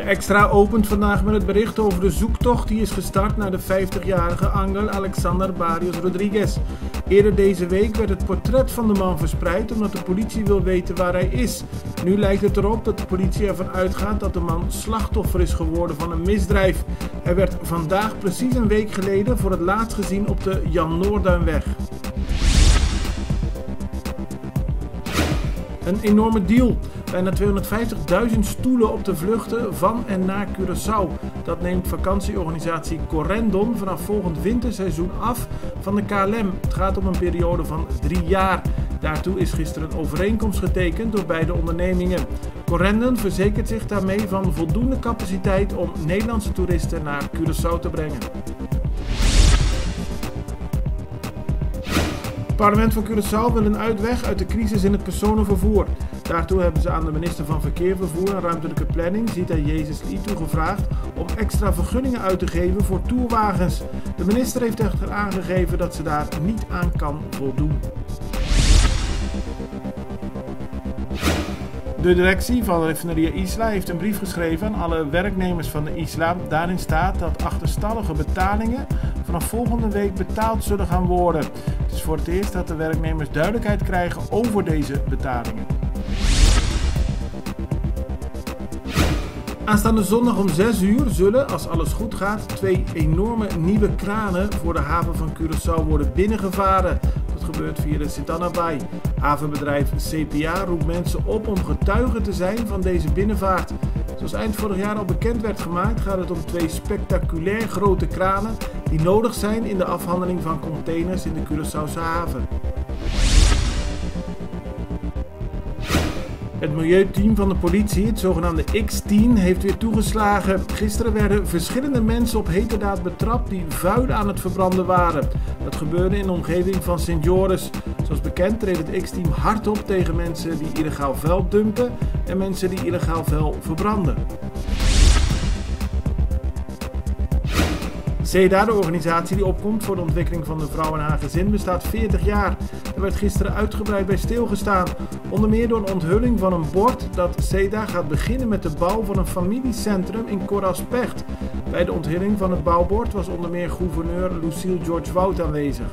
Extra opent vandaag met het bericht over de zoektocht die is gestart naar de 50-jarige Angel Alexander Barrios Rodriguez. Eerder deze week werd het portret van de man verspreid omdat de politie wil weten waar hij is. Nu lijkt het erop dat de politie ervan uitgaat dat de man slachtoffer is geworden van een misdrijf. Hij werd vandaag precies een week geleden voor het laatst gezien op de Jan Noorduinweg. Een enorme deal. Bijna 250.000 stoelen op de vluchten van en naar Curaçao. Dat neemt vakantieorganisatie Corendon vanaf volgend winterseizoen af van de KLM. Het gaat om een periode van 3 jaar. Daartoe is gisteren een overeenkomst getekend door beide ondernemingen. Corendon verzekert zich daarmee van voldoende capaciteit om Nederlandse toeristen naar Curaçao te brengen. Het parlement van Curaçao wil een uitweg uit de crisis in het personenvervoer. Daartoe hebben ze aan de minister van Verkeer, Vervoer en Ruimtelijke Planning, Zita Jezus Litu, gevraagd om extra vergunningen uit te geven voor toerwagens. De minister heeft echter aangegeven dat ze daar niet aan kan voldoen. De directie van Refineria Isla heeft een brief geschreven aan alle werknemers van de Isla. Daarin staat dat achterstallige betalingen vanaf volgende week betaald zullen gaan worden. Het is voor het eerst dat de werknemers duidelijkheid krijgen over deze betalingen. Aanstaande zondag om 6 uur zullen, als alles goed gaat, 2 enorme nieuwe kranen voor de haven van Curaçao worden binnengevaren. Dat gebeurt via de Sint-Anna-baai. Havenbedrijf CPA roept mensen op om getuige te zijn van deze binnenvaart. Zoals eind vorig jaar al bekend werd gemaakt, gaat het om 2 spectaculair grote kranen die nodig zijn in de afhandeling van containers in de Curaçaose haven. Het milieuteam van de politie, het zogenaamde X-10, heeft weer toegeslagen. Gisteren werden verschillende mensen op heterdaad betrapt die vuil aan het verbranden waren. Dat gebeurde in de omgeving van Sint Joris. Zoals bekend treedt het X-team hard op tegen mensen die illegaal vuil dumpen en mensen die illegaal vuil verbranden. CEDA, de organisatie die opkomt voor de ontwikkeling van de vrouw en haar gezin, bestaat 40 jaar. Er werd gisteren uitgebreid bij stilgestaan. Onder meer door een onthulling van een bord dat CEDA gaat beginnen met de bouw van een familiecentrum in Cor-Aspecht. Bij de onthulling van het bouwbord was onder meer gouverneur Lucille George Wout aanwezig.